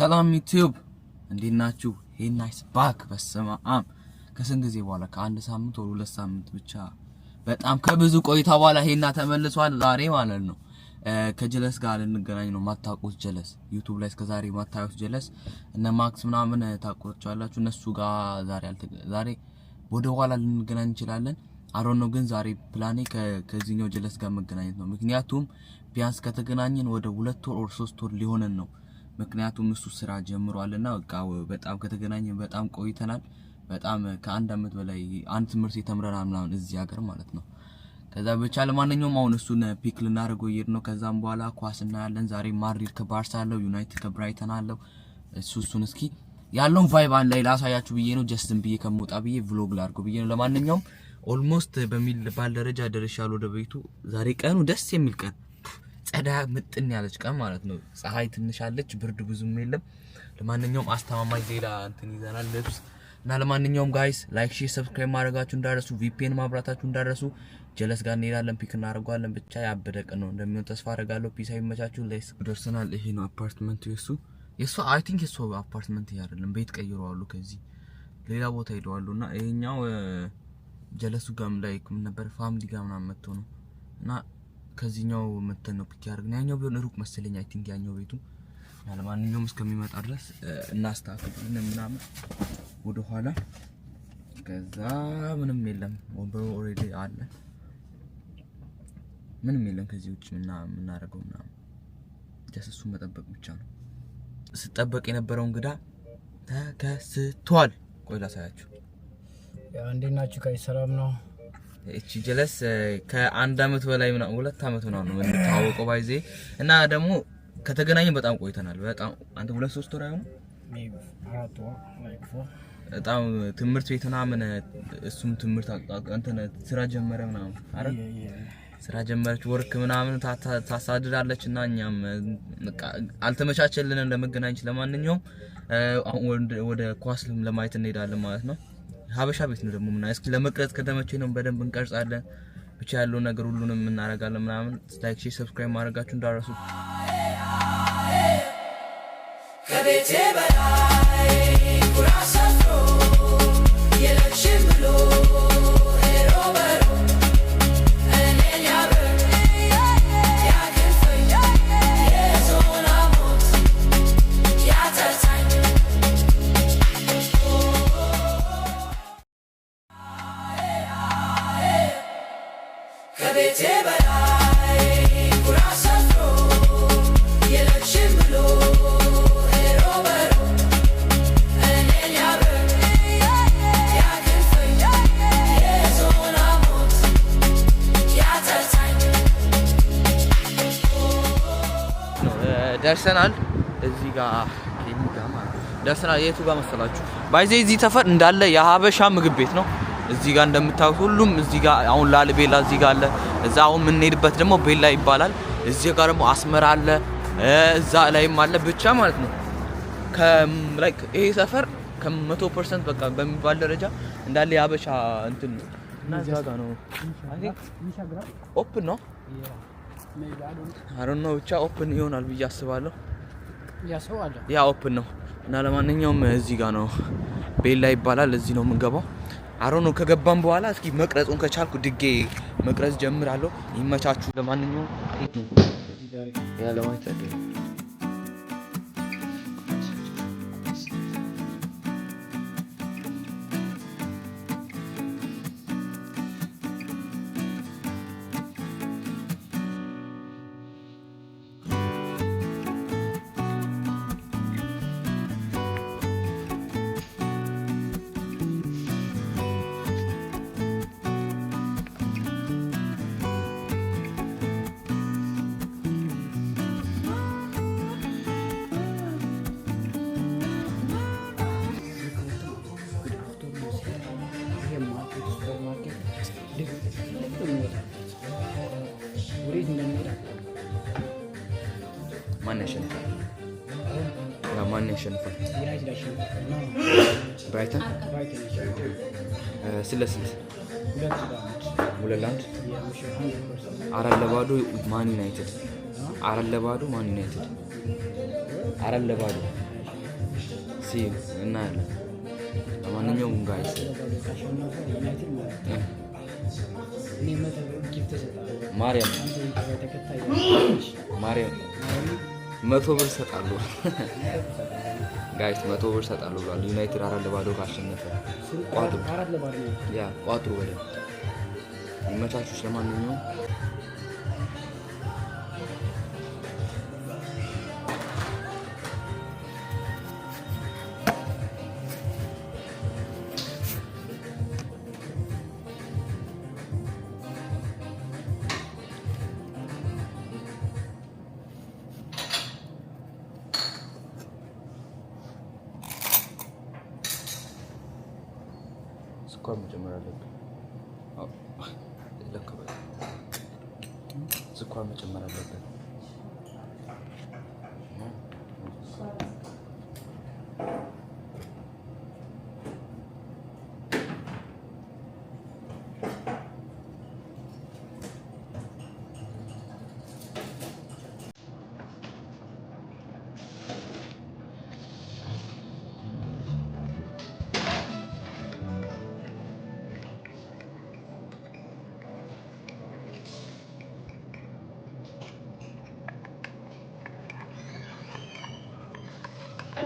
ሰላም ዩቲዩብ እንዴት ናችሁ? ሄን ናይስ ባክ በስማም ከስንት ጊዜ በኋላ ከአንድ ሳምንት ወር ሁለት ሳምንት ብቻ በጣም ከብዙ ቆይታ በኋላ ሄና ተመልሷል ዛሬ ማለት ነው። ከጀለስ ጋር ልንገናኝ ነው። ማታውቁት ጀለስ ዩቲዩብ ላይ እስከ ዛሬ ማታውቁት ጀለስ እነ ማክስ ምናምን ታውቁታላችሁ። እነሱ ጋር ዛሬ ወደ ኋላ ልንገናኝ እንችላለን። አሮን ነው ግን ዛሬ ፕላኔ ከዚህኛው ጀለስ ጋር መገናኘት ነው። ምክንያቱም ቢያንስ ከተገናኘን ወደ 2 ወር or 3 ወር ሊሆነን ነው። ምክንያቱም እሱ ስራ ጀምሯልና በጣም ከተገናኘን በጣም ቆይተናል። በጣም ከአንድ አመት በላይ አንድ ትምህርት የተምረናል ምናምን እዚህ ሀገር ማለት ነው። ከዛ ብቻ ለማንኛውም አሁን እሱን ፒክ ልናደርገው ይሄድ ነው። ከዛም በኋላ ኳስና ያለን ዛሬ ማድሪድ ከባርሳ አለው፣ ዩናይትድ ከብራይተን አለው። እሱን እስኪ ያለውን ቫይብ አንድ ላይ ላሳያችሁ ብዬ ነው። ጀስትን ብዬ ከመውጣ ብዬ vlog ላድርገው ብዬ ነው። ለማንኛውም ኦልሞስት በሚባል ደረጃ ደርሻለሁ ወደ ቤቱ። ዛሬ ቀኑ ደስ የሚል ቀን ጸዳ ምጥን ያለች ቀን ማለት ነው። ፀሐይ ትንሽ አለች፣ ብርድ ብዙም የለም። ለማንኛውም አስተማማኝ ሌላ እንትን ይዘናል ልብስ እና ለማንኛውም ጋይስ ላይክ ሼር ሰብስክራይብ ማድረጋችሁ እንዳረሱ፣ VPN ማብራታችሁ እንዳረሱ። ጀለስ ጋር እንሄዳለን፣ ፒክ እናደርጋለን። ብቻ ያበደቀ ነው እንደሚሆን ተስፋ አደርጋለሁ። ፒስ አይመቻችሁ። ላይስ ደርሰናል። ይሄ ነው አፓርትመንቱ የሱ አይ ቲንክ የሱ አፓርትመንት ያደለም ቤት ቀይረዋሉ። ከዚህ ሌላ ቦታ ሄደዋሉና ይሄኛው ጀለሱ ጋም ላይክ ምን ነበር ፋሚሊ ጋር ምናምን መጥቶ ነው እና ከዚህኛው መተን ነው ፒክ ያርግና ያኛው ቢሆን ሩቅ መሰለኝ አይ ቲንክ ያኛው ቤቱ ለማንኛውም እስከሚመጣ ድረስ እናስተካክለን ምናምን ወደ ኋላ። ከዛ ምንም የለም ወንበሩ ኦሬዲ አለ፣ ምንም የለም ከዚህ ውጭ ምን እናደርገው ምናምን ጀስሱ መጠበቅ ብቻ ነው። ስጠበቅ የነበረው እንግዳ ተከስቷል። ቆይ ላሳያችሁ። ያ እንዴት ናችሁ? ሰላም ነው። እቺ ጀለስ ከአንድ አመት በላይ ምናምን 2 አመት ነው የምንታወቀው ባይዜ እና ደግሞ ከተገናኘን በጣም ቆይተናል። በጣም አንተ 2-3 ወር አይሆንም ሜቢ 4 ወር ላይክ በጣም ትምህርት ቤት ምናምን እሱም ትምህርት እንትን ስራ ጀመረ ምናምን አረ ስራ ጀመረች ወርክ ምናምን ታሳድዳለች እና እኛም አልተመቻቸልንም ለመገናኘት። ለማንኛውም ወደ ኳስ ለማየት እንሄዳለን ማለት ነው። ሀበሻ ቤት ነው ደግሞ ምናምን እስኪ ለመቅረጽ ከተመቸኝ ነው በደንብ እንቀርጻለን። ብቻ ያለው ነገር ሁሉንም እናረጋለን ምናምን። ላይክ ሼር ሰብስክራይብ ማድረጋችሁ እንዳረሱ። ከቤቴ በላይ ኩራሰፍሮ የለችም ብሎ ደርሰናል። እዚህ ጋር ማለት ደርሰናል። የቱ ጋር መሰላችሁ? ባይዜ እዚህ ተፈር እንዳለ የሀበሻ ምግብ ቤት ነው። እዚህ ጋር እንደምታዩት ሁሉም እዚህ ጋር አሁን ላልቤላ እዚህ ጋር አለ። እዛ አሁን የምንሄድበት ደግሞ ቤላ ይባላል። እዚህ ጋር ደግሞ አስመራ አለ፣ እዛ ላይም አለ። ብቻ ማለት ነው ላይክ ይሄ ሰፈር ከ100% በቃ በሚባል ደረጃ እንዳለ የሀበሻ እንትን እና እዚህ ጋር ነው። አይ ቲንክ ኦፕን ነው አሮን ነው ብቻ ኦፕን ይሆናል ብዬ አስባለሁ። ያ ኦፕን ነው እና ለማንኛውም እዚህ ጋር ነው ቤላ ይባላል። እዚህ ነው የምንገባው። አሮን ነው ከገባን በኋላ እስኪ መቅረጹን ከቻልኩ ድጌ መቅረጽ ጀምራለሁ። ይመቻችሁ። ለማንኛውም ያ ለማይታ ማን ያሸንፋል? ብራይተን ስለስንት 2-1 4-0 ማን ዩናይትድ 4-0 ማን ዩናይትድ 4-0 ሲ እናያለን። ለማንኛውም ጋይስ ማርያም 100 ብር ሰጣለሁ ጋይስ 100 ብር ሰጣለሁ ብሏል። ዩናይትድ 4-0 ካሸነፈ ቋጥሩ ወደ ይመቻችሁ። ለማንኛውም ስኳር መጨመር አለብን። ስኳር መጨመር አለብን።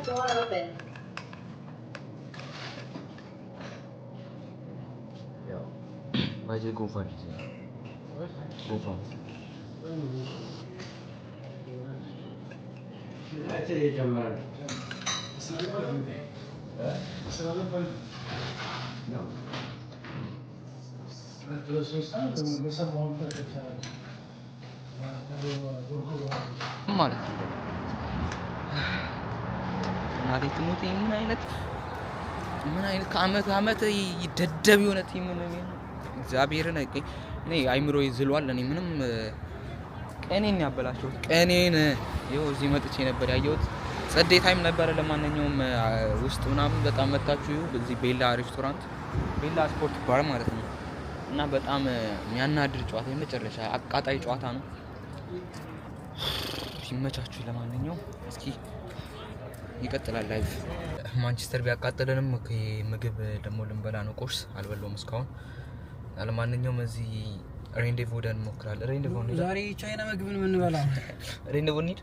Door open. Ja. Why did you go for it? Go for it. ማለት ነው። እናቴ ትሙት ምን አይነት ከአመት አመት ይደደብ የሆነ ቲም ነው። እግዚአብሔርን እኔ አይምሮ ይዝሏል። እኔ ምንም ቀኔን ያበላሽሁት ቀኔን ይኸው እዚህ መጥቼ ነበር ያየሁት። ጸዴ ታይም ነበር። ለማንኛውም ውስጥ ምናምን በጣም መታችሁ እዚህ ቤላ ሬስቶራንት ቤላ ስፖርት ባር ማለት ነው። እና በጣም የሚያናድር ጨዋታ የመጨረሻ አቃጣይ ጨዋታ ነው። ሲመቻችሁ ለማንኛውም እስኪ ይቀጥላል ላይቭ። ማንቸስተር ቢያቃጥለንም ምግብ ደግሞ ልንበላ ነው። ቁርስ አልበላውም እስካሁን። ለማንኛውም እዚህ ሬንዴቮ ደን እንሞክራለን። ሬንዴቮ ነው ዛሬ ቻይና ምግብ ምን እንበላው? ሬንዴቮ እንሂድ።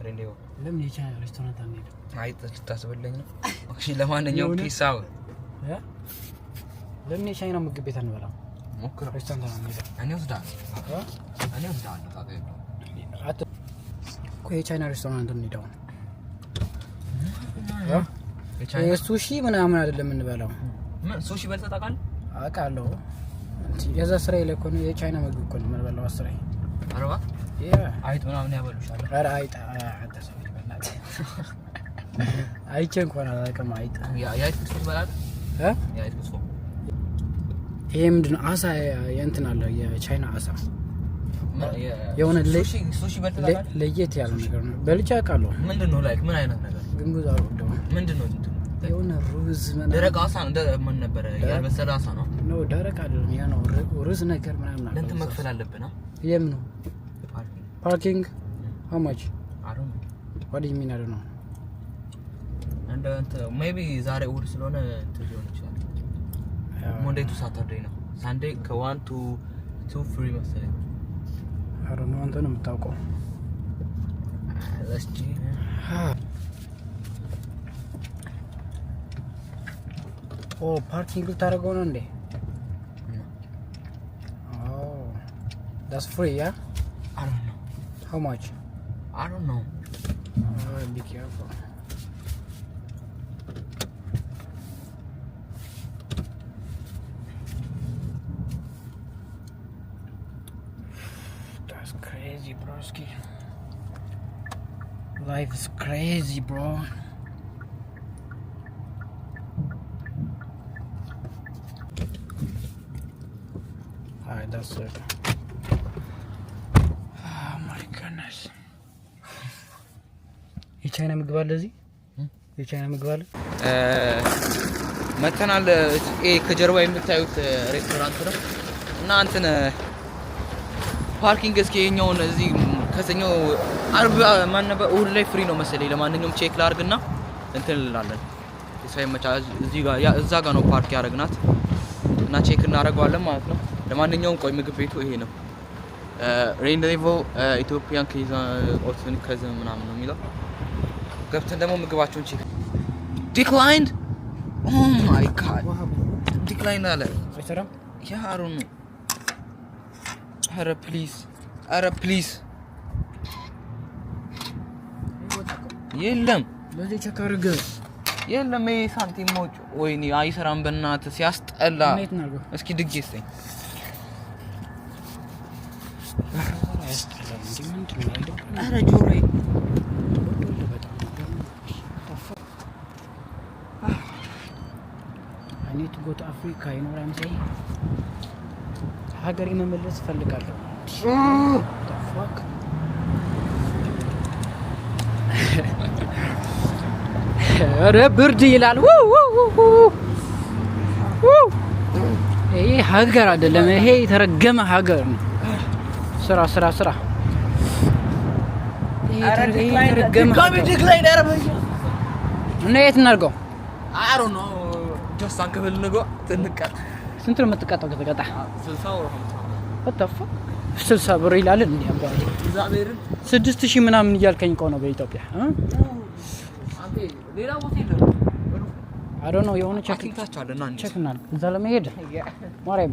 ሬንዴቮ ለምን የቻይና ሬስቶራንት አንሄድ? አይ ልታስበለኝ ነው። እሺ ለማንኛውም ፒስ አውት። ለምን የቻይና ምግብ ቤት አንበላው? ሞክራ ሬስቶራንት አንሄድ። እኔ ወስዳለሁ ታውቃለህ እኮ የቻይና ሬስቶራንት እንሄዳው። ሱሺ ምናምን አይደለም የምንበላው። ምን ሱሺ በልተህ ታውቃለህ? አውቃለሁ። የዛ ስራ ላይ እኮ ነው የቻይና ምግብ እኮ ነው የምንበላው። አስራይ አረባ አይጥ ምናምን ያበሉሻል። ኧረ አይጥ አታሰብ ይበላል። አይቼ እንኳን አላውቅም። አይጥ የአይጥ ክትፎ ትበላለህ? የአይጥ ክትፎ ይሄ ምንድን ነው? አሳ የእንትን አለ የቻይና አሳ የሆነ ሱሺ በልተህ ታውቃለህ? ለየት ያለ ነገር ነው። በልቼ አውቃለሁ። ምንድን ነው ላይክ ምን አይነት ነገር ግን ብዙ አልወደውም። ምንድን ነው እንትን የሆነ ሩዝ ምናምን ደረቅ አሳ ነው። ምን ነበር ያልበሰለ አሳ ነው? ኖ ደረቅ አይደለም። ያ ነው ሩዝ ነገር ምናምን አለ። ለእንትን መክፈል አለብን። የም ነው ፓርኪንግ? how much? I don't know. what do you mean? I don't know. and maybe ዛሬ እሑድ ስለሆነ እንትን ሊሆን ይችላል። Monday to Saturday ነው። Sunday ከ1 to 2 free መሰለኝ። I don't know። አንተ ነው የምታውቀው። let's see. oh parking ልታደርገው ነው እንዴ? oh that's free, yeah? I don't know. how much? I don't know. oh be careful. that's crazy, broski. life is crazy, bro. alright, that's it. oh my goodness. የቻይና ምግብ አለ እዚህ? የቻይና ምግብ አለ? መተናል። ከጀርባ የምታዩት ሬስቶራንት ነው እና እንትን ፓርኪንግ እስኪ የኛውን እዚህ ከሰኞ አርብ ማን ነበር እሑድ ላይ ፍሪ ነው መሰለኝ። ለማንኛውም ቼክ ላድርግና እንትን እንላለን። ሳይመቻ እዚህ ጋር እዛ ጋር ነው ፓርክ ያደረግናት እና ቼክ እናደርገዋለን ማለት ነው። ለማንኛውም ቆይ ምግብ ቤቱ ይሄ ነው። ሬንዴቮ ኢትዮጵያን ኦትን ከዘ ምናምን ነው የሚለው። ገብተን ደግሞ ምግባቸውን ቼክ ዲክላይንድ ኦ ማይ ጋድ ዲክላይንድ አለ። አይሰራም ያሩ ነው። ኧረ ፕሊዝ የለም ለዚህ ቼክ አድርግ። የለም ይሄ ሳንቲሞች ወይኔ አይሰራም በእናትህ ሲያስጠላ። እስኪ ድጌ እስኪ ኧረ ጆሮዬ I need to go to Africa, you know what I'm saying? ሀገሬ መመለስ እፈልጋለሁ። The fuck? ኧረ ብርድ ይላል። ይሄ ሀገር አይደለም፣ ይሄ የተረገመ ሀገር ነው። ስራ እና የት እናድርገው? አሮ ነው ጀስት አንከብል ነው ትንቀጥ። ስንት ነው የምትቀጣው? ከተቀጣ 60 ወር 60 ብር ይላል እንዴ? አባቴ እግዚአብሔርን 6000 ምናምን እያልከኝ እኮ ነው በኢትዮጵያ። አንተ ሌላ ቦታ የለም። I don't know የሆነ ቼክ ታቻለና አንቺ ቼክ እናድርግ እዛ ለመሄድ ማርያም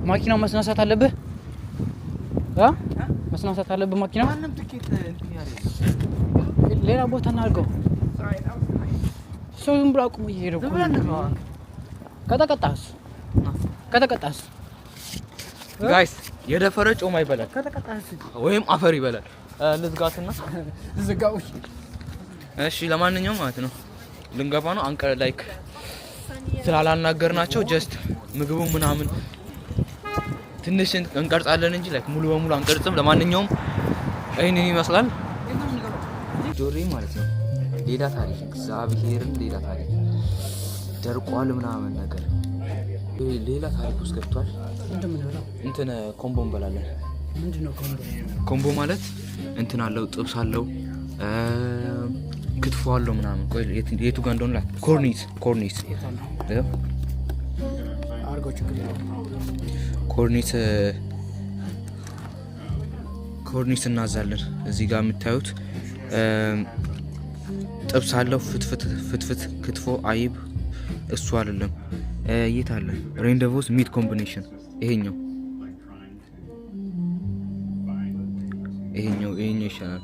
ማኪናው መስናሳት አለብህ መስናሳት አለብህ ማኪናው። ማንም ትኬት እንትን ያለ ሌላ ቦታ እናድርገው። ሰው ዝም ብሎ አቁሞ እየሄደ እኮ ከተቀጣስ ጋይስ የደፈረ ጮማ ይበላል። ከተቀጣስ ወይም አፈር ይበላል። ልዝጋትና ዝጋው። እሺ ለማንኛውም ማለት ነው ልንገባ ነው። አንቀር ላይክ ስላላናገርናቸው ጀስት ምግቡ ምናምን ትንሽ እንቀርጻለን እንጂ ላይክ ሙሉ በሙሉ አንቀርጽም። ለማንኛውም ይሄንን ይመስላል ጆሪ ማለት ነው። ሌላ ታሪክ እግዚአብሔርን ሌላ ታሪክ ደርቋል ምናምን ነገር ሌላ ታሪክ ውስጥ ገብቷል። እንትን ኮምቦ እንበላለን። ምንድነው ኮምቦ? ኮምቦ ማለት እንትን አለው፣ ጥብስ አለው፣ ክትፎ አለው ምናምን። ቆይ የቱ ጋር እንደሆነ ላይ ኮርኒስ አርጎ ችግር ኮርኒስ እናዛለን። እዚህ ጋር የምታዩት ጥብስ አለው፣ ፍትፍት፣ ክትፎ፣ አይብ እሱ አይደለም። የት አለ? ሬንዴቮስ ሚት ኮምቢኔሽን ይሄኛው ይሻላል።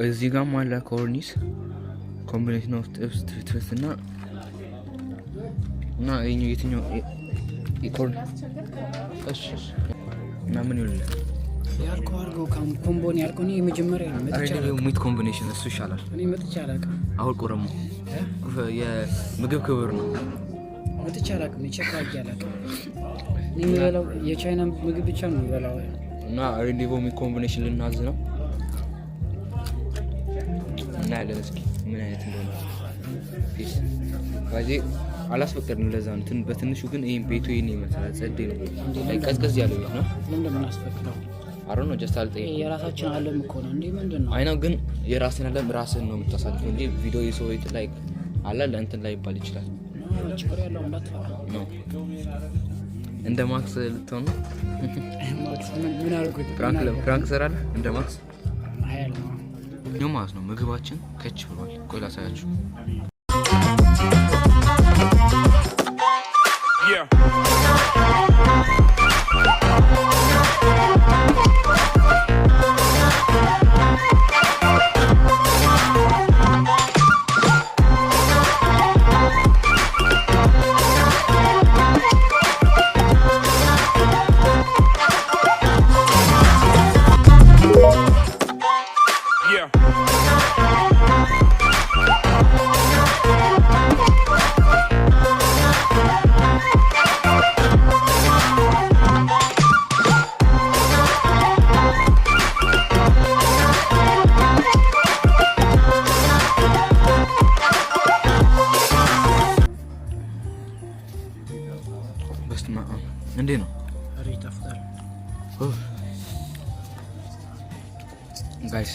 እዚህ ጋርም አለ ኮርኒስ ኮምቢኔሽን ኦፍ ጥብስ፣ ፍትፍት እና ይሄኛው የትኛው ኮርኒስ? እሺ እና ምን ይሉኝ ያልከው አርጎ ኮምቦን ያልከው ነው የመጀመሪያ ነው። ሬንዴቮስ ሚት ኮምቢኔሽን እሱ ይሻላል። እኔ መጥቼ አላውቅም። አውልቆ ደግሞ የምግብ ክብር ነው። መጥቼ አላውቅም። የቸካ አላውቅም። እኔ የምበላው የቻይና ምግብ ብቻ ነው የምበላው። እና ሬንዴቮስ ሚት ኮምቢኔሽን ልናዝ ነው እና ያለን እስኪ ምን አይነት እንደሆነ ፒስ ባዚ አላስፈቀድንም። ለዛ እንትን በትንሹ ግን ይሄን ቤቱ ይሄን ይመስላል። ጸዴ ነው ላይ ቀዝቀዝ ያለው ነው። ለምን አስፈቅደው? አሮ ነው ጀስት አልጠይ የራሳችን ዓለም እኮ ነው እንዴ? ምንድነው? አይ ነው ግን የራስን ዓለም ራስን ነው የምታሳልፈው እንጂ ቪዲዮ የሰው ቤት ላይ አለ ለእንትን ላይ ይባል ይችላል። ችግር ያለው እንዳትፈራ ነው። እንደ ማክስ ልትሆን ነው። ምን አልኩት? ፕራንክ ሰራለህ እንደ ማክስ አይል ነው ማለት ነው። ምግባችን ከች ብሏል። ቆይ ላሳያችሁ። ነው? አሬ ይጣፍጣል ጋይስ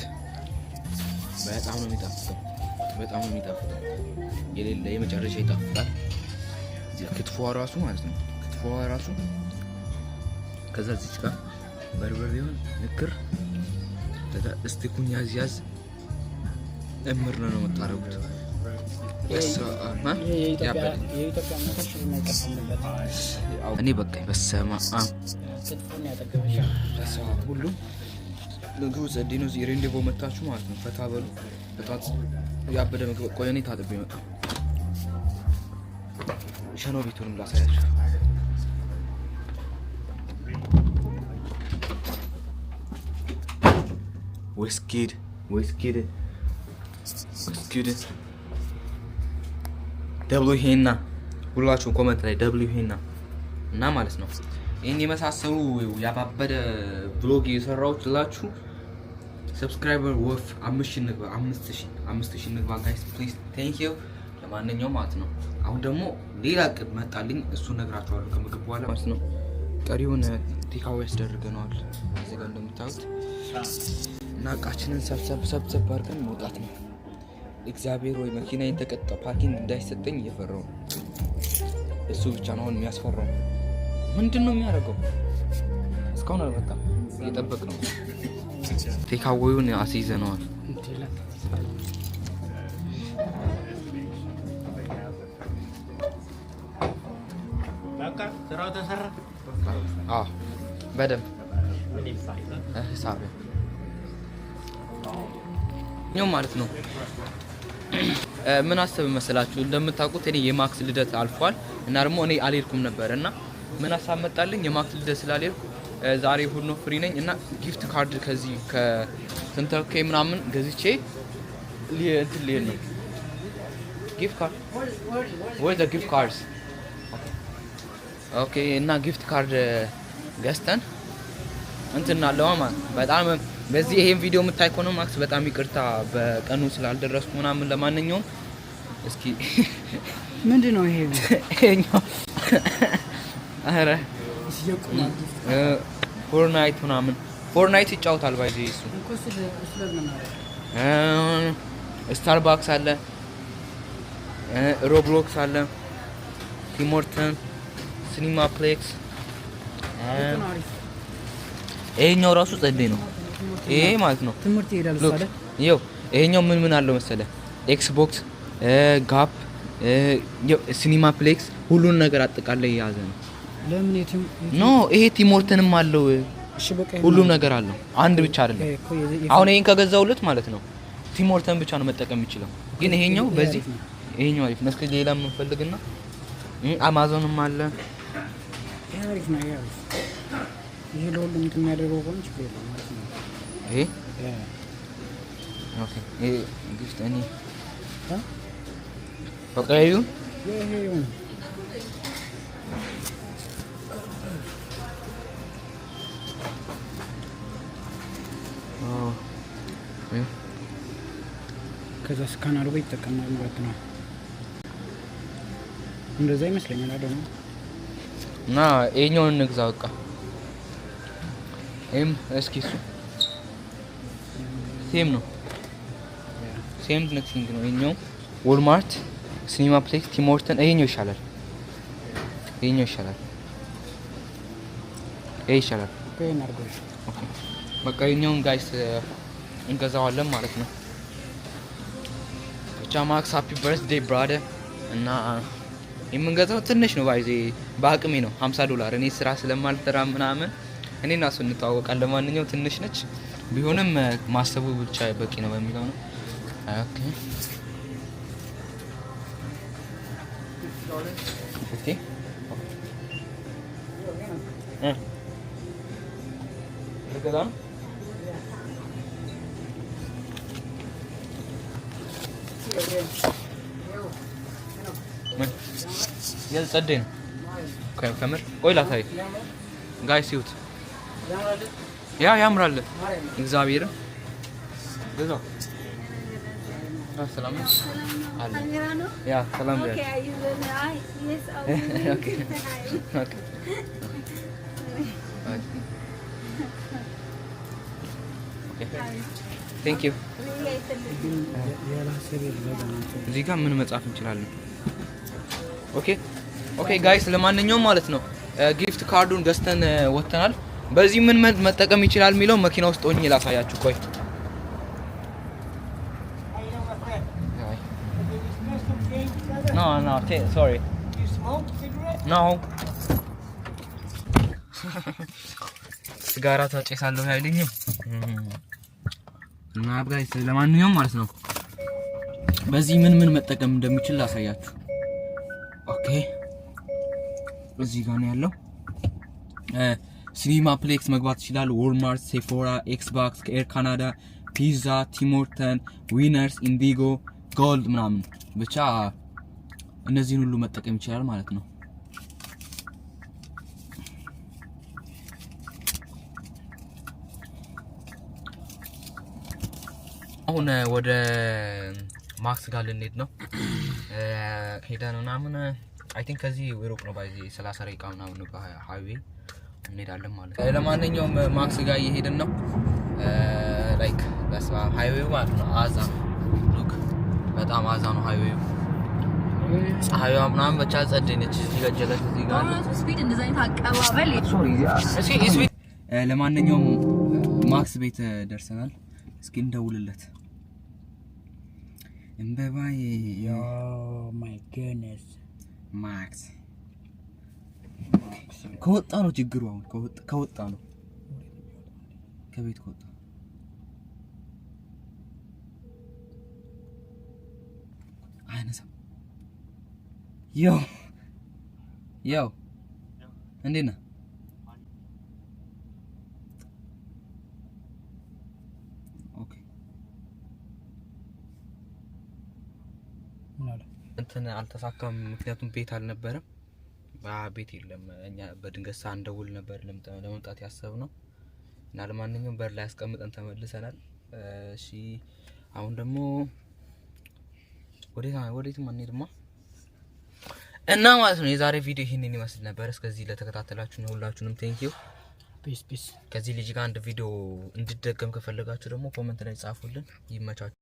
በጣም ነው የሚጣፍጠው። የሌለ የመጨረሻ ይጣፍጣል። ክትፎዋ ራሱ ማለት ነው። ከዛ እዚች ጋር በርበሬውን ንክር ከዛ እስቲኩን ያዝ እምር ነው የምታረጉት። እኔ በቃ በሰማ ሁሉ ምግቡ ጸዴ ነው። እዚህ ሬንዴቮ መታችሁ ማለት ነው። ፈታ በሉ። በጣም ያበደ ምግብ። ቆይ እኔ ታጥቤ መጣ። ሸኖ ቤቱንም ላሳያችሁ። ወስኪድ ደብሉ ሄና ሁላችሁም ኮሜንት ላይ ደብሉ ሄና እና ማለት ነው። ይሄን የመሳሰሉ ያባበደ ብሎግ እየሰራሁላችሁ ሰብስክራይበር ወፍ 5000 ንግባ ጋይስ ፕሊዝ ቴንክ ዩ። ለማንኛውም ማለት ነው አሁን ደግሞ ሌላ እቅድ መጣልኝ። እሱን ነግራችኋለሁ ከምግብ በኋላ ማለት ነው። ቀሪውን ቴካው ያስደርገናል እዚህ ጋር እንደምታዩት እና እቃችንን ሰብሰብ አድርገን መውጣት ነው። እግዚአብሔር ወይ መኪናዬን ተቀጣ ፓርኪንግ እንዳይሰጠኝ እየፈራሁ ነው። እሱ ብቻ ነው አሁን የሚያስፈራው። ምንድን ነው የሚያደርገው? እስካሁን አልመጣም። እየጠበቅ ነው። ቴካዌውን አስይዘነዋል። ስራው ተሰራ። በደንብ ሂሳብ ነው ማለት ነው። ምን አሰብ መሰላችሁ? እንደምታውቁት እኔ የማክስ ልደት አልፏል እና ደግሞ እኔ አልሄድኩም ነበር እና ምን ሀሳብ መጣልኝ? የማክስ ልደት ስላልሄድኩ ዛሬ እሑድ ነው ፍሪ ነኝ እና ጊፍት ካርድ ከዚህ ከስንተርኬ ምናምን ገዝቼ እንትን ልሄድ ነው። ጊፍት ካርድ ወይ ዘ ጊፍት ካርድስ ኦኬ። እና ጊፍት ካርድ ገዝተን እንትን አለው ማለት በጣም በዚህ ይሄን ቪዲዮ የምታይ ከሆነ ማክስ በጣም ይቅርታ በቀኑ ስላልደረስኩ ምናምን። ለማንኛውም እስኪ ምንድነው ይሄ? ይሄኛው አረ ፎርናይት ምናምን ፎርናይት ይጫወታል ባይዚ እሱ ስታርባክስ አለ፣ ሮብሎክስ አለ፣ ቲሞርተን፣ ሲኒማ ፕሌክስ። ይሄኛው ራሱ ጸዴ ነው። ይሄ ማለት ነው ትምህርት ይሄዳል አይደል? ይኸው ይሄኛው ምን አለው መሰለ ኤክስቦክስ፣ ጋፕ፣ ሲኒማ ፕሌክስ ሁሉን ነገር አጠቃላይ የያዘ ነው። ለምን ኖ ይሄ ቲሞርተንም አለው። እሺ በቃ ሁሉም ነገር አለው። አንድ ብቻ አይደለም። አሁን ይሄን ከገዛውለት ማለት ነው ቲሞርተን ብቻ ነው መጠቀም የሚችለው። ግን ይሄኛው በዚህ ይሄኛው አሪፍ ነው። እስኪ ሌላ የምንፈልግና አማዞንም አለ። ይሄ አሪፍ ነው። ይሄ ለሁሉም የሚያደርገው ቆንጆ ነው ማለት ነው። ይሄ ኦኬ። ይሄ ጊፍት እኔ በቃ ይሁን። ይሄ ይሁን። ከዛ ስካን አድርጎ ይጠቀማል ማለት ነው። እንደዛ ይመስለኛል አይደል? እና ይሄኛውን እንግዛ በቃ። ይሄም እስኪ እሱ ሴም ነው። ሴም ነክሲንግ ነው። ይሄኛው ወልማርት፣ ሲኒማ ፕሌክስ፣ ቲሞርተን ይሄኛው ይሻላል። ይሄ ይሻላል። ኦኬ በቃ ይሄኛውን ጋይስ እንገዛዋለን ማለት ነው። ብቻ ማክስ ሃፒ በርዝዴይ ብራደር። እና የምንገዛው ትንሽ ነው ባይዜ በአቅሜ ነው $50። እኔ ስራ ስለማልሰራ ምናምን እኔና እሱ እንተዋወቃለን። ለማንኛውም ትንሽ ነች ቢሆንም ማሰቡ ብቻ በቂ ነው በሚለው ነው። ኦኬ ኦኬ ልገዛ ነው። ጸዴ ነው ከምር። ቆይ ላሳይ ጋይስ ይሁት ያምራል። እግዚአብሔር ገዛው። ሰላም አለ ያ ሰላም ያ ኦኬ ኦኬ ቴንክ ዩ። እዚህ ጋር ምን መጻፍ እንችላለን? ኦኬ ጋይስ፣ ለማንኛውም ማለት ነው ጊፍት ካርዱን ገዝተን ወጥተናል። በዚህ ምን መጠቀም ይችላል የሚለው መኪና ውስጥ ሆኜ ላሳያችሁ። ቆይ No, sorry. You smoke cigarette? No. ሲጋራ ታጨሳለሁ አይልኝም። እና ጋይስ ለማንኛውም ማለት ነው በዚህ ምን መጠቀም እንደምችል ላሳያችሁ። ኦኬ እዚህ ጋር ነው ያለው። ሲኒማ ፕሌክስ መግባት ይችላል። ዎልማርት፣ ሴፎራ፣ ኤክስባክስ፣ ኤር ካናዳ፣ ፒዛ፣ ቲሞርተን፣ ዊነርስ፣ ኢንዲጎ፣ ጎልድ ምናምን ብቻ እነዚህን ሁሉ መጠቀም ይችላል ማለት ነው። አሁን ወደ ማክስ ጋር ልንሄድ ነው። ሄደን ምናምን አይ ቲንክ ከዚህ ሩቅ ነው ባይዚ 30 ደቂቃ ምናምን ነው በሃይዌይ እንሄዳለን ማለት ነው። ለማንኛውም ማክስ ጋር እየሄድን ነው። ላይክ በስባ ሃይዌው ማለት ነው አዛ ሉክ በጣም አዛ ነው ሃይዌው። ፀሐይዋ ምናምን ብቻ ጸደይ ነች። እዚህ ጋር ጀለስ እዚህ ጋር ነው ስፒድ እንደዛ ታቀባበል ሶሪ ለማንኛውም ማክስ ቤት ደርሰናል። እስኪ እንደውልለት እንበባዬ ዮ ማይ ጎድነስ ማክስ ከወጣ ነው ችግሩ። አሁን ከወጣ ነው ከቤት ከወጣ አይነሳም። ዮ እንዴት ነህ? ኦኬ እንትን አልተሳካም፣ ምክንያቱም ቤት አልነበረም። ቤት የለም። እኛ በድንገት ሳንደውል ነበር ለመምጣት ያሰብነው እና ለማንኛውም በር ላይ አስቀምጠን ተመልሰናል። እሺ አሁን ደግሞ ወዴትም አንሄድማ እና ማለት ነው የዛሬ ቪዲዮ ይሄንን ይመስል ነበር። እስከዚህ ለተከታተላችሁኝ ሁላችሁንም ቴንክ ዩ። ፒስ ከዚህ ልጅ ጋር አንድ ቪዲዮ እንድደገም ከፈለጋችሁ ደግሞ ኮሜንት ላይ ጻፉልን። ይመቻችሁ።